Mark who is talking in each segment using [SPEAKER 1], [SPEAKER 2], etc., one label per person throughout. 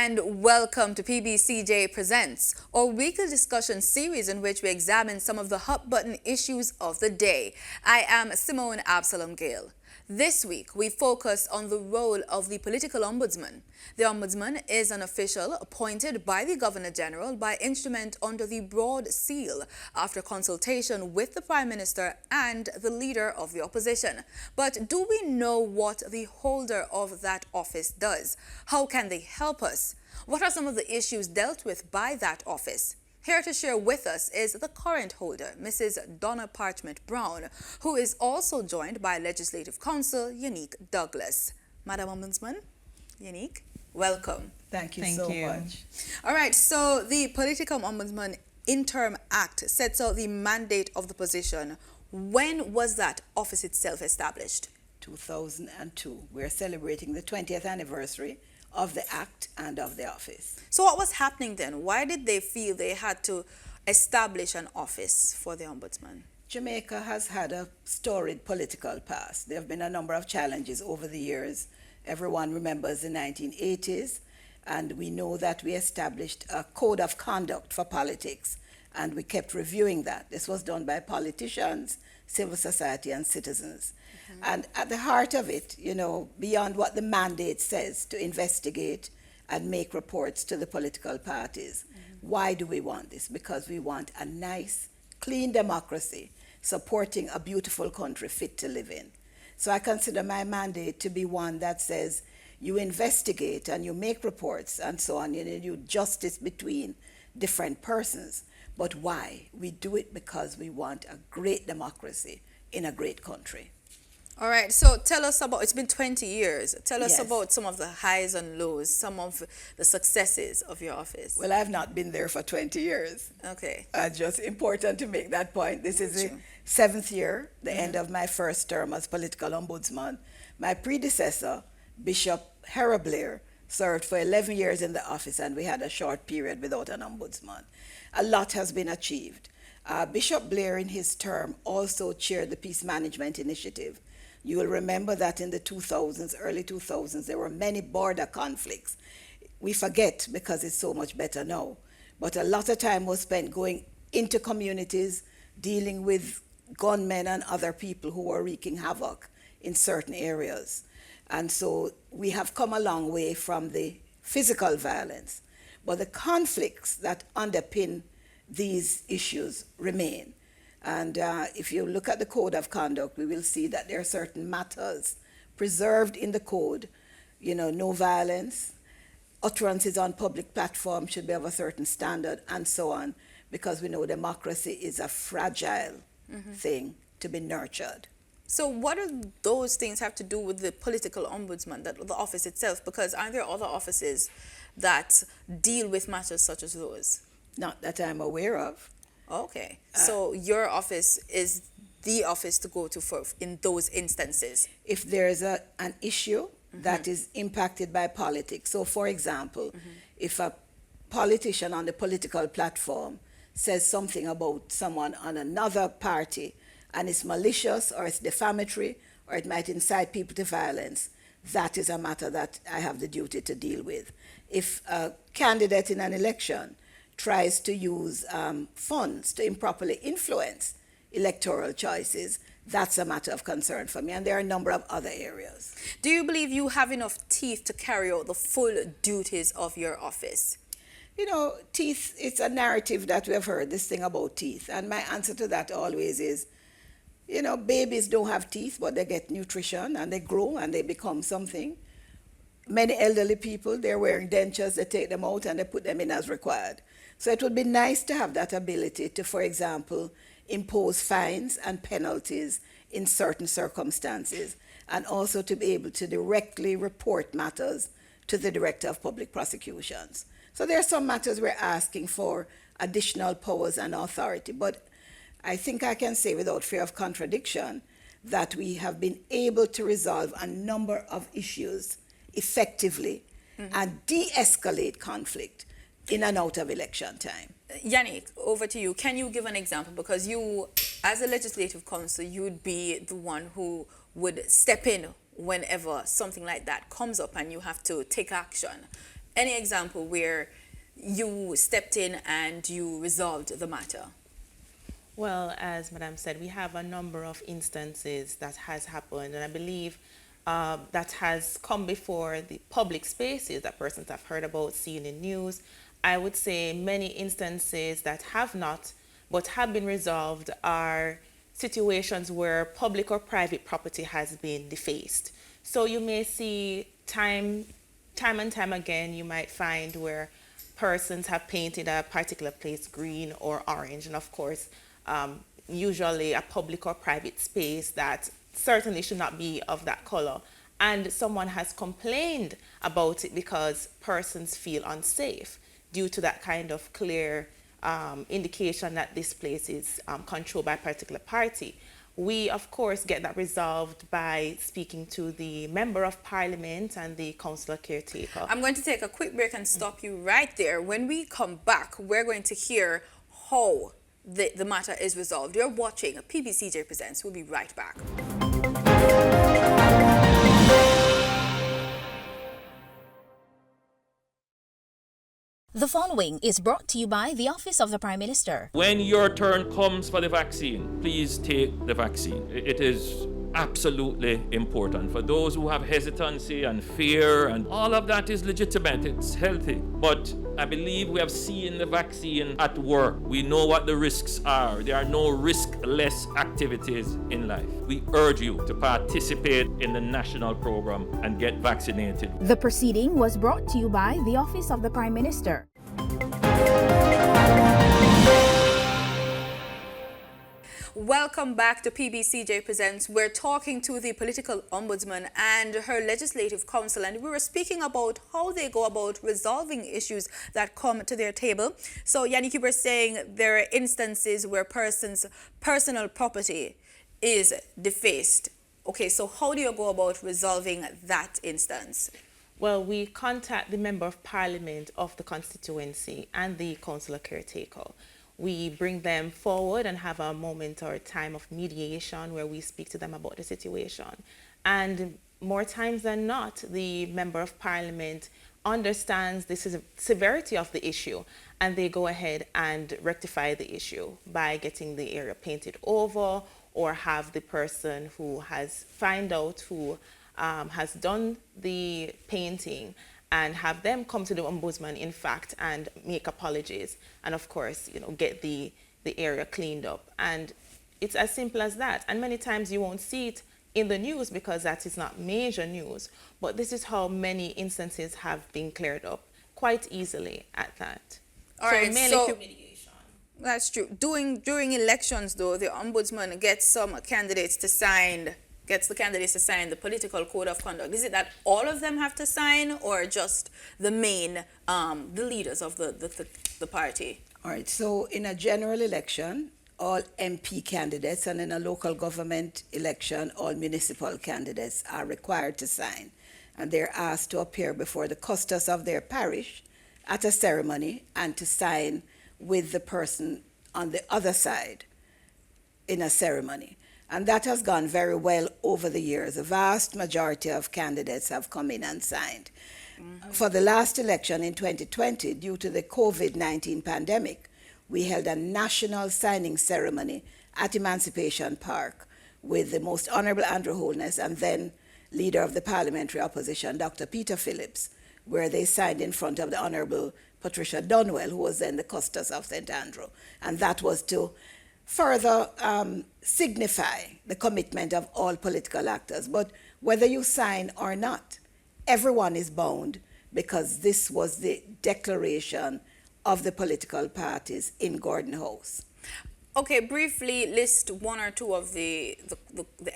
[SPEAKER 1] and welcome to PBCJ Presents, our weekly discussion series in which we examine some of the hot-button issues of the day. I am Simone Absalom Gale. This week, we focus on the role of the political ombudsman. The ombudsman is an official appointed by the Governor General by instrument under the Broad Seal after consultation with the Prime Minister and the leader of the opposition. But do we know what the holder of that office does? How can they help us? What are some of the issues dealt with by that office? Here to share with us is the current holder, Mrs. Donna Parchment Brown, who is also joined by Legislative Counsel Unique Douglas. Madam Ombudsman, Unique, welcome.
[SPEAKER 2] Thank you so much.
[SPEAKER 1] All right, so the Political Ombudsman Interim Act sets out the mandate of the position. When was that office itself established?
[SPEAKER 2] 2002. We're celebrating the 20th anniversary of the Act and of the office.
[SPEAKER 1] So what was happening then? Why did they feel they had to establish an office for the Ombudsman?
[SPEAKER 2] Jamaica has had a storied political past. There have been a number of challenges over the years. Everyone remembers the 1980s, and we know that we established a code of conduct for politics, and we kept reviewing that. This was done by politicians, civil society, and citizens. And at the heart of it, you know, beyond what the mandate says to investigate and make reports to the political parties, why do we want this? Because we want a nice, clean democracy supporting a beautiful country fit to live in. So I consider my mandate to be one that says you investigate and you make reports and so on, and you do justice between different persons. But why? We do it because we want a great democracy in a great country.
[SPEAKER 1] All right, so tell us about, it's been 20 years. Tell us
[SPEAKER 2] Yes.
[SPEAKER 1] about some of the highs and lows, some of the successes of your office.
[SPEAKER 2] Well, I've not been there for 20 years.
[SPEAKER 1] Okay.
[SPEAKER 2] Just important to make that point. This is the
[SPEAKER 1] Sure.
[SPEAKER 2] 7th year, the end of my first term as political ombudsman. My predecessor, Bishop Hera Blair, served for 11 years in the office, and we had a short period without an ombudsman. A lot has been achieved. Bishop Blair, in his term, also chaired the Peace Management Initiative. You will remember that in the 2000s, early 2000s, there were many border conflicts. We forget because it's so much better now. But a lot of time was spent going into communities, dealing with gunmen and other people who were wreaking havoc in certain areas. And so we have come a long way from the physical violence. But the conflicts that underpin these issues remain. And if you look at the code of conduct, we will see that there are certain matters preserved in the code. You know, no violence, utterances on public platforms should be of a certain standard, and so on, because we know democracy is a fragile thing to be nurtured.
[SPEAKER 1] So what do those things have to do with the political ombudsman, the office itself? Because aren't there other offices that deal with matters such as those?
[SPEAKER 2] Not that I'm aware of.
[SPEAKER 1] Okay, so your office is the office to go to for in those instances.
[SPEAKER 2] If there's an issue that is impacted by politics. So, for example, if a politician on the political platform says something about someone on another party and it's malicious or it's defamatory or it might incite people to violence, that is a matter that I have the duty to deal with. If a candidate in an election tries to use funds to improperly influence electoral choices, that's a matter of concern for me. And there are a number of other areas.
[SPEAKER 1] Do you believe you have enough teeth to carry out the full duties of your office?
[SPEAKER 2] You know, teeth, it's a narrative that we have heard, this thing about teeth. And my answer to that always is, you know, babies don't have teeth, but they get nutrition and they grow and they become something. Many elderly people, they're wearing dentures, they take them out and they put them in as required. So it would be nice to have that ability to, for example, impose fines and penalties in certain circumstances, and also to be able to directly report matters to the Director of Public Prosecutions. So there are some matters we're asking for additional powers and authority, but I think I can say without fear of contradiction that we have been able to resolve a number of issues effectively and de-escalate conflict in and out of election time.
[SPEAKER 1] Yannick, over to you. Can you give an example? Because you, as a legislative counsel, you'd be the one who would step in whenever something like that comes up and you have to take action. Any example where you stepped in and you resolved the matter?
[SPEAKER 3] Well, as Madam said, we have a number of instances that has happened, and I believe that has come before the public spaces that persons have heard about, seen in news. I would say many instances that have not, but have been resolved are situations where public or private property has been defaced. So you may see time and time again, you might find where persons have painted a particular place green or orange, and of course, usually a public or private space that certainly should not be of that color. And someone has complained about it because persons feel unsafe due to that kind of clear indication that this place is controlled by a particular party. We, of course, get that resolved by speaking to the Member of Parliament and the Councillor Caretaker.
[SPEAKER 1] I'm going to take a quick break and stop you right there. When we come back, we're going to hear how the matter is resolved. You're watching PBCJ Presents. We'll be right back.
[SPEAKER 4] The following is brought to you by the Office of the Prime Minister.
[SPEAKER 5] When your turn comes for the vaccine, please take the vaccine. It is absolutely important. For those who have hesitancy and fear, and all of that is legitimate, it's healthy. But I believe we have seen the vaccine at work. We know what the risks are. There are no risk-less activities in life. We urge you to participate in the national program and get vaccinated.
[SPEAKER 4] The proceeding was brought to you by the Office of the Prime Minister.
[SPEAKER 1] Welcome back to PBCJ Presents. We're talking to the political ombudsman and her legislative council, and we were speaking about how they go about resolving issues that come to their table. So, Yannick, you were saying there are instances where person's personal property is defaced. Okay, so how do you go about resolving that instance?
[SPEAKER 3] Well, we contact the Member of Parliament of the constituency and the Councillor Caretaker. We bring them forward and have a moment or time of mediation where we speak to them about the situation. And more times than not, the Member of Parliament understands the severity of the issue, and they go ahead and rectify the issue by getting the area painted over, or have the person who has found out who has done the painting and have them come to the Ombudsman, in fact, and make apologies. And of course, get the area cleaned up. And it's as simple as that. And many times you won't see it in the news because that is not major news. But this is how many instances have been cleared up quite easily at that.
[SPEAKER 1] All right,
[SPEAKER 3] mainly
[SPEAKER 1] so
[SPEAKER 3] humiliation.
[SPEAKER 1] That's true. During elections, though, the Ombudsman gets the candidates to sign the political code of conduct. Is it that all of them have to sign, or just the main, the leaders of the party?
[SPEAKER 2] All right, so in a general election, all MP candidates, and in a local government election, all municipal candidates are required to sign. And they're asked to appear before the custos of their parish at a ceremony and to sign with the person on the other side in a ceremony. And that has gone very well over the years. A vast majority of candidates have come in and signed. Mm-hmm. For the last election in 2020, due to the COVID-19 pandemic, we held a national signing ceremony at Emancipation Park with the Most Honorable Andrew Holness and then Leader of the Parliamentary Opposition, Dr. Peter Phillips, where they signed in front of the Honorable Patricia Dunwell, who was then the Custos of St. Andrew. And that was to further signify the commitment of all political actors. But whether you sign or not, everyone is bound, because this was the declaration of the political parties in Gordon House.
[SPEAKER 1] Okay, briefly list one or two of the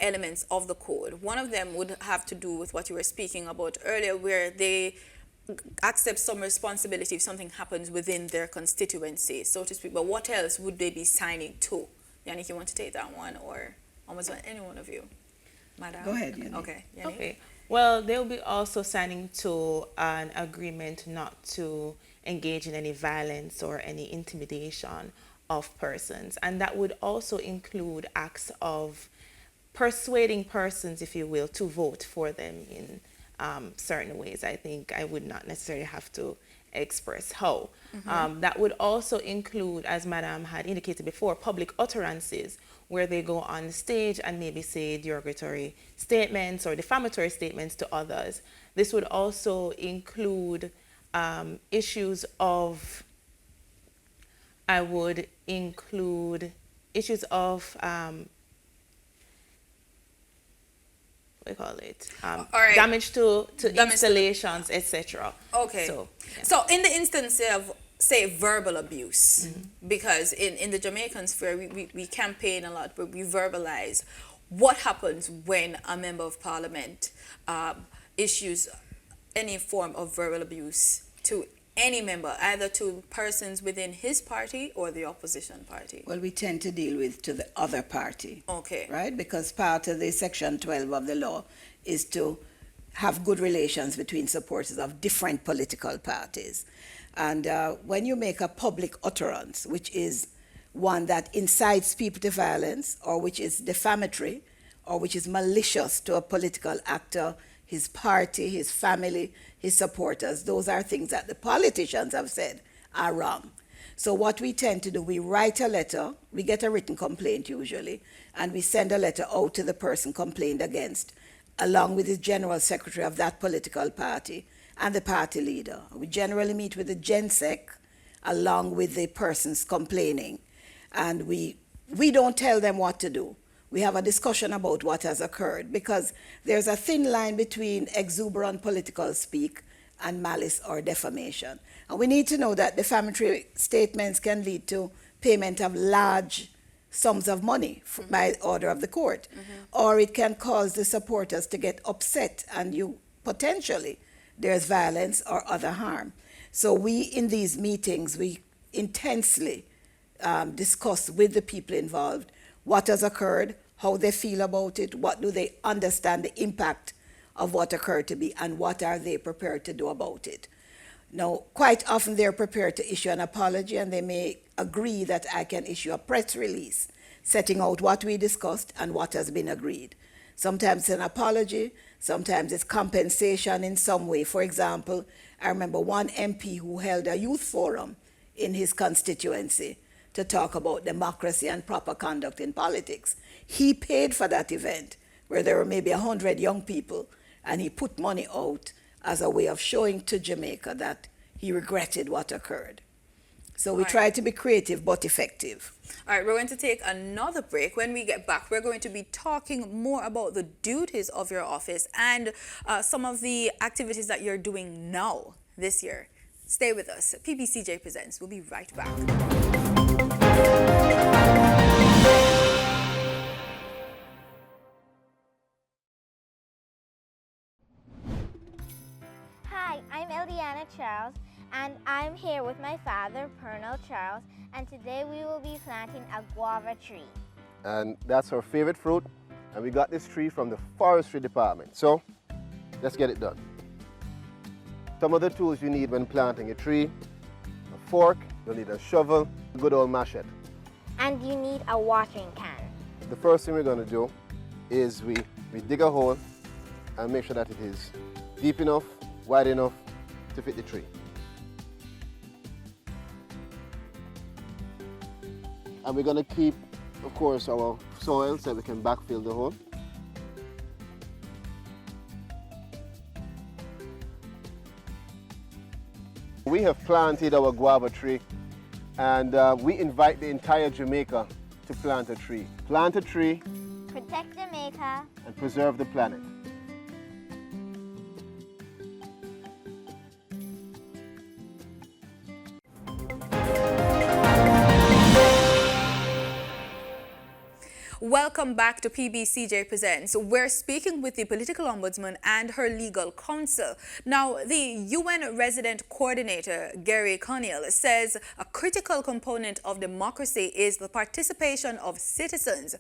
[SPEAKER 1] elements of the code. One of them would have to do with what you were speaking about earlier, where they accept some responsibility if something happens within their constituency, so to speak. But what else would they be signing to? Yannick, you want to take that one, or almost any one of you? Madam?
[SPEAKER 2] Go ahead, Yannick.
[SPEAKER 1] Okay, Yannick.
[SPEAKER 3] Okay. Well, they'll be also signing to an agreement not to engage in any violence or any intimidation of persons. And that would also include acts of persuading persons, if you will, to vote for them in certain ways. I think I would not necessarily have to express how. That would also include, as Madam had indicated before, public utterances where they go on stage and maybe say derogatory statements or defamatory statements to others. This would also include issues of, I would include issues of, what do you call it?
[SPEAKER 1] All right.
[SPEAKER 3] Damage to
[SPEAKER 1] Damage
[SPEAKER 3] installations, etc.
[SPEAKER 1] Okay. So in the instance of, say, verbal abuse, because in the Jamaican sphere, we campaign a lot, but we verbalize what happens when a member of parliament issues any form of verbal abuse to any member, either to persons within his party or the opposition party.
[SPEAKER 2] Well, we tend to deal with to the other party.
[SPEAKER 1] Okay.
[SPEAKER 2] Right? Because part of the Section 12 of the law is to have good relations between supporters of different political parties. And when you make a public utterance, which is one that incites people to violence, or which is defamatory, or which is malicious to a political actor, his party, his family, his supporters, those are things that the politicians have said are wrong. So what we tend to do, we write a letter, we get a written complaint usually, and we send a letter out to the person complained against, along with the general secretary of that political party and the party leader. We generally meet with the GenSec along with the persons complaining, and we don't tell them what to do. We have a discussion about what has occurred, because there's a thin line between exuberant political speak and malice or defamation. And we need to know that defamatory statements can lead to payment of large sums of money by order of the court, or it can cause the supporters to get upset, and potentially there's violence or other harm. So we, in these meetings, we intensely discuss with the people involved what has occurred, how they feel about it, what do they understand the impact of what occurred to be, and what are they prepared to do about it. Now, quite often they're prepared to issue an apology, and they may agree that I can issue a press release setting out what we discussed and what has been agreed. Sometimes it's an apology, sometimes it's compensation in some way. For example, I remember one MP who held a youth forum in his constituency to talk about democracy and proper conduct in politics. He paid for that event, where there were maybe 100 young people, and he put money out as a way of showing to Jamaica that he regretted what occurred. So we try to be creative but effective.
[SPEAKER 1] All right, we're going to take another break. When we get back, we're going to be talking more about the duties of your office and some of the activities that you're doing now this year. Stay with us. PBCJ Presents. We'll be right back.
[SPEAKER 6] Hi, I'm Eliana Charles, and I'm here with my father, Pernell Charles, and today we will be planting a guava tree.
[SPEAKER 7] And that's our favorite fruit, and we got this tree from the forestry department. So let's get it done. Some of the tools you need when planting a tree: a fork, you'll need a shovel, a good old machete.
[SPEAKER 6] And you need a watering can.
[SPEAKER 7] The first thing we're going to do is we dig a hole and make sure that it is deep enough, wide enough to fit the tree. And we're going to keep, of course, our soil so we can backfill the hole. We have planted our guava tree, and we invite the entire Jamaica to plant a tree. Plant a tree,
[SPEAKER 6] Protect Jamaica,
[SPEAKER 7] and preserve the planet.
[SPEAKER 1] Welcome back to PBCJ Presents. We're speaking with the political ombudsman and her legal counsel. Now, the UN resident coordinator, Gary Conill, says a critical component of democracy is the participation of citizens.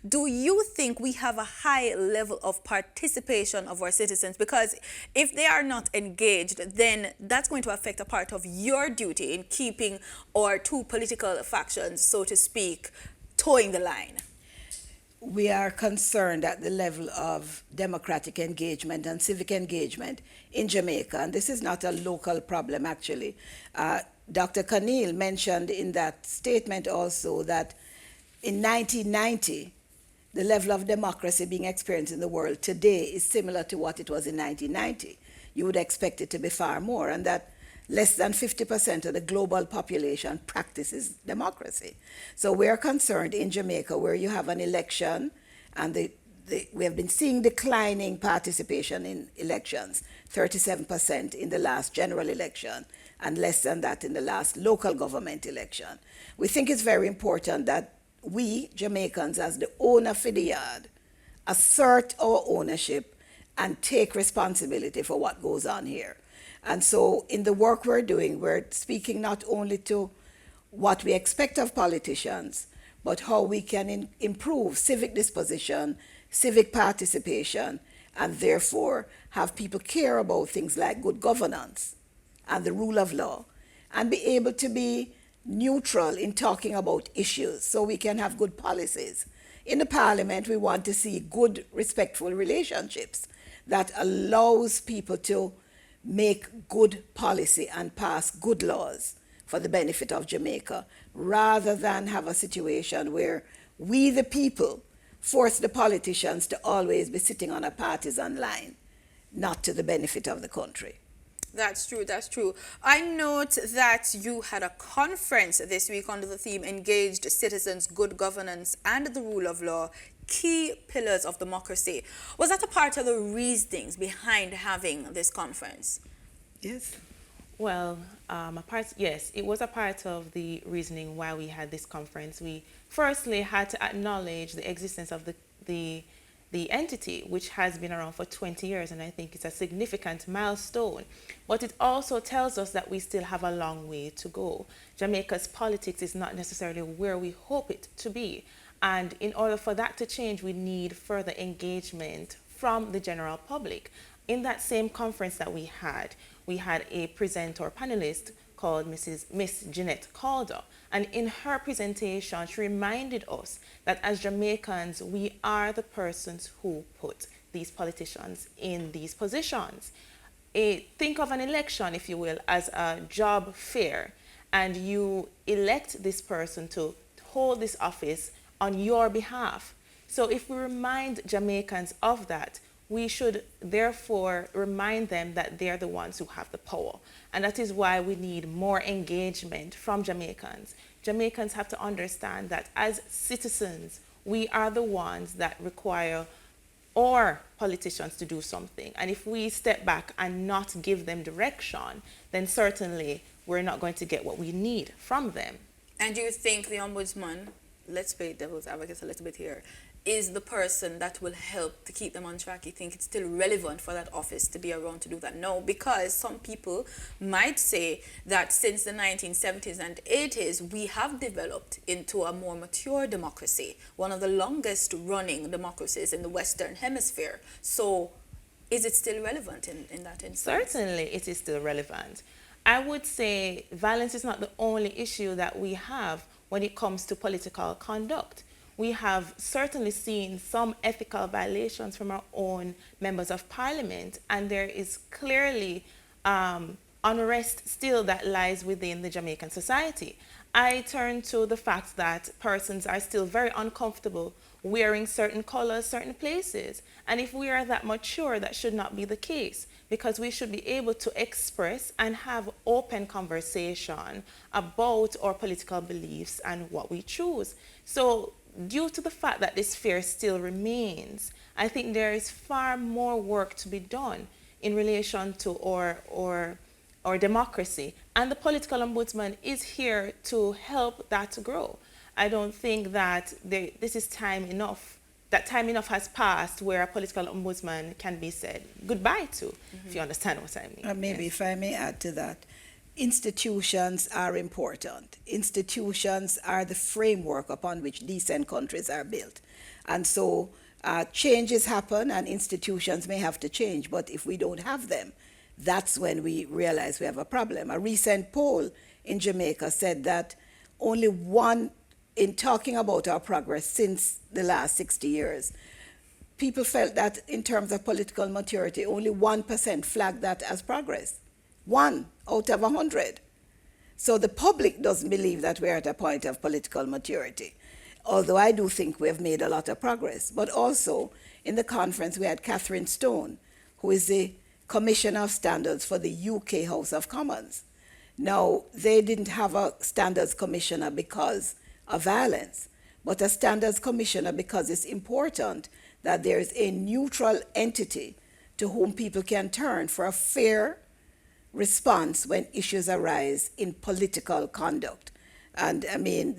[SPEAKER 1] Do you think we have a high level of participation of our citizens? Because if they are not engaged, then that's going to affect a part of your duty in keeping our two political factions, so to speak, towing the line.
[SPEAKER 2] we are concerned at the level of democratic engagement and civic engagement in Jamaica. And this is not a local problem, actually. Dr. Kanil mentioned in that statement also that in 1990, the level of democracy being experienced in the world today is similar to what it was in 1990. You would expect it to be far more, and that less than 50% of the global population practices democracy. So we're concerned in Jamaica, where you have an election, and we have been seeing declining participation in elections, 37% in the last general election, and less than that in the last local government election. We think it's very important that we, Jamaicans, as the owner for the yard, assert our ownership and take responsibility for what goes on here. And so in the work we're doing, we're speaking not only to what we expect of politicians, but how we can improve civic disposition, civic participation, and therefore have people care about things like good governance and the rule of law, and be able to be neutral in talking about issues so we can have good policies. In the Parliament, we want to see good, respectful relationships that allows people to make good policy and pass good laws for the benefit of Jamaica, rather than have a situation where we, the people, force the politicians to always be sitting on a partisan line, not to the benefit of the country.
[SPEAKER 1] That's true, that's true. I note that you had a conference this week under the theme Engaged Citizens, Good Governance and the Rule of Law, Key Pillars of Democracy. Was that a part of the reasonings behind having this conference?
[SPEAKER 2] Yes.
[SPEAKER 3] Well, yes, it was a part of the reasoning why we had this conference. We firstly had to acknowledge the existence of the entity, which has been around for 20 years, and I think it's a significant milestone. But it also tells us that we still have a long way to go. Jamaica's politics is not necessarily where we hope it to be. And in order for that to change, we need further engagement from the general public. In that same conference that we had a presenter or panelist called Miss Jeanette Calder. And in her presentation, she reminded us that as Jamaicans, we are the persons who put these politicians in these positions. Think of an election, if you will, as a job fair, and you elect this person to hold this office on your behalf. So if we remind Jamaicans of that, we should therefore remind them that they're the ones who have the power. And that is why we need more engagement from Jamaicans. Jamaicans have to understand that as citizens, we are the ones that require our politicians to do something. And if we step back and not give them direction, then certainly we're not going to get what we need from them.
[SPEAKER 1] And do you think the Ombudsman, let's play devil's advocate a little bit here, is the person that will help to keep them on track? You think it's still relevant for that office to be around to do that? No, because some people might say that since the 1970s and 80s, we have developed into a more mature democracy, one of the longest running democracies in the Western Hemisphere. So is it still relevant in that instance?
[SPEAKER 3] Certainly it is still relevant. I would say violence is not the only issue that we have when it comes to political conduct. We have certainly seen some ethical violations from our own members of parliament, and there is clearly unrest still that lies within the Jamaican society. I turn to the fact that persons are still very uncomfortable wearing certain colors, certain places. And if we are that mature, that should not be the case, because we should be able to express and have open conversation about our political beliefs and what we choose. So due to the fact that this fear still remains, I think there is far more work to be done in relation to our democracy. And the political ombudsman is here to help that to grow. I don't think that this is time enough, that time enough has passed where a political ombudsman can be said goodbye to, if you understand what I mean.
[SPEAKER 2] Maybe if I may add to that, institutions are important. Institutions are the framework upon which decent countries are built. And so changes happen and institutions may have to change, but if we don't have them, that's when we realize we have a problem. A recent poll in Jamaica said that only 1 in talking about our progress since the last 60 years, people felt that in terms of political maturity, only 1% flagged that as progress. 1 out of 100. So the public doesn't believe that we're at a point of political maturity, although I do think we have made a lot of progress. But also, in the conference, we had Catherine Stone, who is the Commissioner of Standards for the UK House of Commons. Now, they didn't have a standards commissioner because of violence, but a standards commissioner because it's important that there is a neutral entity to whom people can turn for a fair response when issues arise in political conduct. And I mean,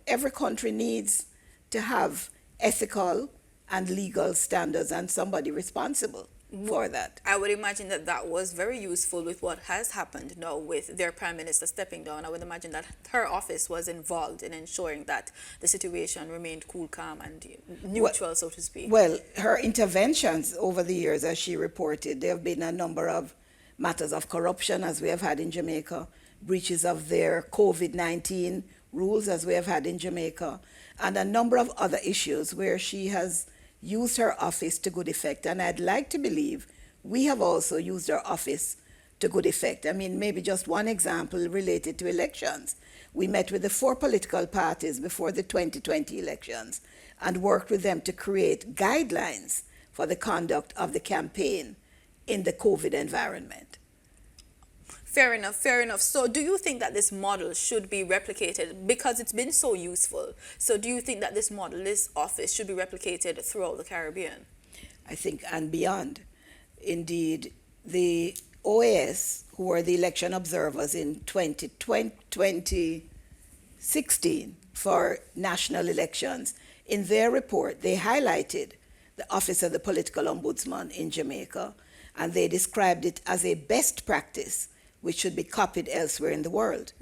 [SPEAKER 2] every country needs to have ethical and legal standards and somebody responsible for that.
[SPEAKER 1] I would imagine that that was very useful with what has happened now with their Prime Minister stepping down. I would imagine that her office was involved in ensuring that the situation remained cool, calm, and neutral, so to speak.
[SPEAKER 2] Well, her interventions over the years, as she reported, there have been a number of matters of corruption, as we have had in Jamaica, breaches of their COVID-19 rules, as we have had in Jamaica, and a number of other issues where she has used her office to good effect. And I'd like to believe we have also used our office to good effect. I mean, maybe just one example related to elections. We met with the 4 political parties before the 2020 elections and worked with them to create guidelines for the conduct of the campaign in the COVID environment.
[SPEAKER 1] Fair enough, fair enough. So do you think that this model should be replicated because it's been so useful? So do you think that this model, this office, should be replicated throughout the Caribbean?
[SPEAKER 2] I think, and beyond. Indeed, the OAS, who were the election observers in 2016 for national elections, in their report, they highlighted the Office of the Political Ombudsman in Jamaica, and they described it as a best practice which should be copied elsewhere in the world.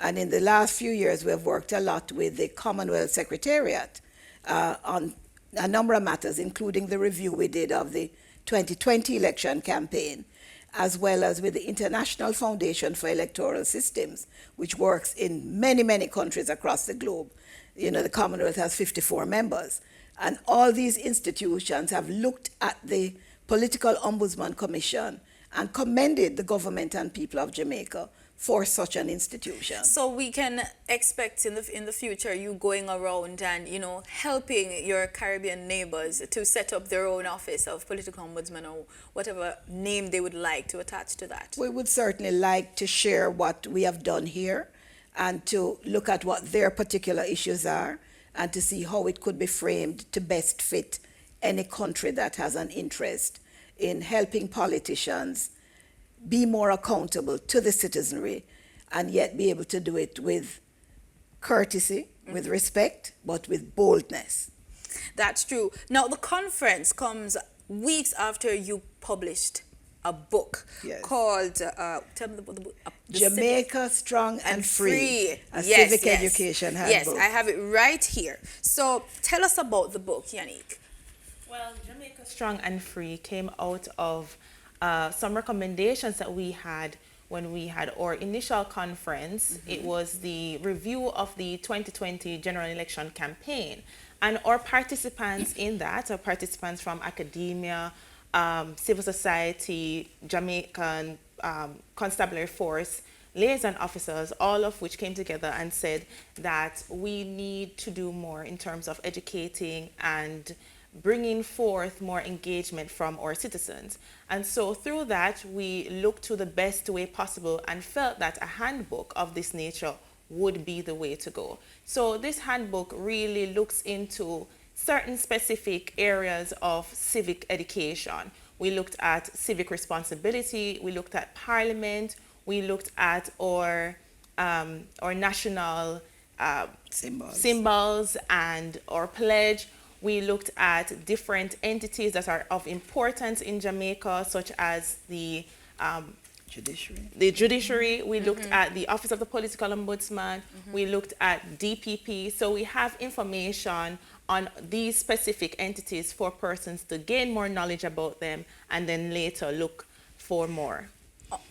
[SPEAKER 2] And in the last few years, we have worked a lot with the Commonwealth Secretariat on a number of matters, including the review we did of the 2020 election campaign, as well as with the International Foundation for Electoral Systems, which works in many, many countries across the globe. You know, the Commonwealth has 54 members. And all these institutions have looked at the Political Ombudsman Commission and commended the government and people of Jamaica for such an institution.
[SPEAKER 1] So we can expect in the future you going around and, helping your Caribbean neighbors to set up their own office of political ombudsman or whatever name they would like to attach to that.
[SPEAKER 2] We would certainly like to share what we have done here and to look at what their particular issues are and to see how it could be framed to best fit any country that has an interest in helping politicians be more accountable to the citizenry and yet be able to do it with courtesy, with respect, but with boldness.
[SPEAKER 1] That's true. Now, the conference comes weeks after you published a book called, tell me the book.
[SPEAKER 2] Jamaica Strong and Free, a
[SPEAKER 1] yes,
[SPEAKER 2] civic education handbook.
[SPEAKER 1] Yes, I have it right here. So tell us about the book, Yannick.
[SPEAKER 3] Well, Jamaica Strong and Free came out of some recommendations that we had when we had our initial conference. It was the review of the 2020 general election campaign. And our participants in that are participants from academia, civil society, Jamaican constabulary force, liaison officers, all of which came together and said that we need to do more in terms of educating and bringing forth more engagement from our citizens. And so through that, we looked to the best way possible and felt that a handbook of this nature would be the way to go. So this handbook really looks into certain specific areas of civic education. We looked at civic responsibility, we looked at parliament, we looked at our national symbols and our pledge. We looked at different entities that are of importance in Jamaica, such as the judiciary. We looked at the Office of the Political Ombudsman. We looked at DPP. So we have information on these specific entities for persons to gain more knowledge about them and then later look for more.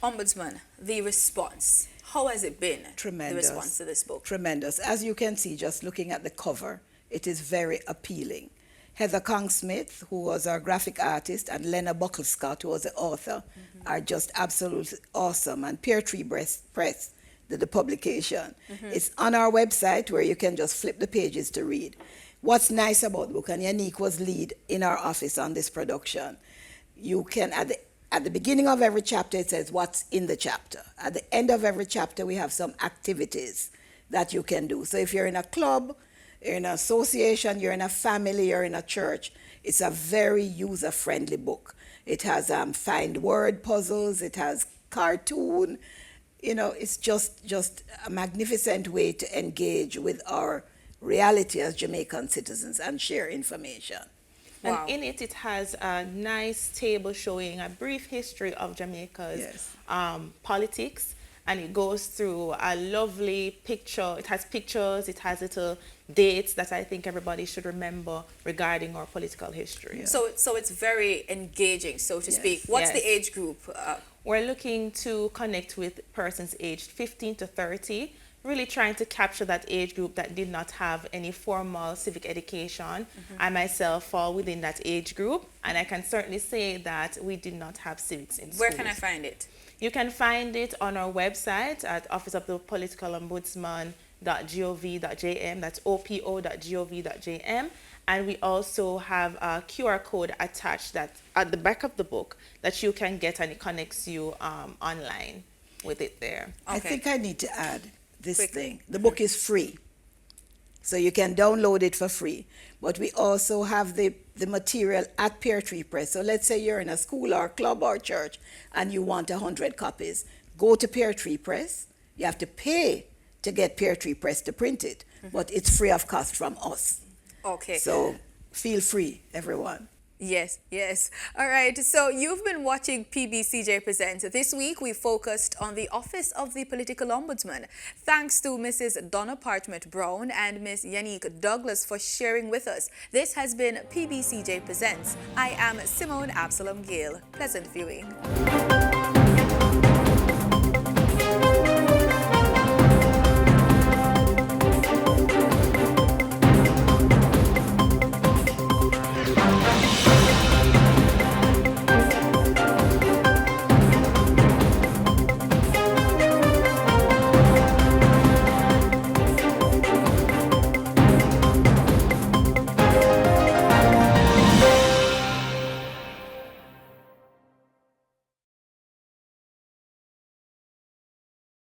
[SPEAKER 1] Ombudsman, the response. How has it been?
[SPEAKER 2] Tremendous.
[SPEAKER 1] The response to this book.
[SPEAKER 2] Tremendous. As you can see, just looking at the cover, it is very appealing. Heather Kong-Smith, who was our graphic artist, and Lena Buckle-Scott, who was the author, are just absolutely awesome. And Pear Tree Press did the publication. It's on our website where you can just flip the pages to read. What's nice about the book, and Yannick was lead in our office on this production, you can, at the beginning of every chapter, it says what's in the chapter. At the end of every chapter, we have some activities that you can do. So if you're in a club, you're in an association, you're in a family, you're in a church, it's a very user-friendly book. It has find word puzzles, it has cartoon. You know, it's just a magnificent way to engage with our reality as Jamaican citizens and share information.
[SPEAKER 1] Wow.
[SPEAKER 3] And in it, it has a nice table showing a brief history of Jamaica's politics, and it goes through a lovely picture. It has pictures, it has little dates that I think everybody should remember regarding our political history.
[SPEAKER 2] Yeah.
[SPEAKER 1] So it's very engaging, so to speak. What's the age group?
[SPEAKER 3] We're looking to connect with persons aged 15 to 30, really trying to capture that age group that did not have any formal civic education. I myself fall within that age group, and I can certainly say that we did not have civics in schools.
[SPEAKER 1] Where can I find it?
[SPEAKER 3] You can find it on our website at officeofthepoliticalombudsman.gov.jm, that's opo.gov.jm, and we also have a QR code attached that at the back of the book that you can get, and it connects you online with it there.
[SPEAKER 2] I think I need to add this
[SPEAKER 1] Quickly.
[SPEAKER 2] thing. The book is free, so you can download it for free. But we also have the material at Pear Tree Press. So let's say you're in a school or club or church and you want 100 copies. Go to Pear Tree Press. You have to pay to get Pear Tree Press to print it, but it's free of cost from us.
[SPEAKER 1] Okay.
[SPEAKER 2] So feel free, everyone.
[SPEAKER 1] Yes, yes. All right, so you've been watching PBCJ Present. This week we focused on the Office of the Political Ombudsman. Thanks to Mrs. Donna Parchment Brown and Miss Yannick Douglas for sharing with us. This has been PBCJ Presents. I am Simone Absalom Gale. Pleasant viewing.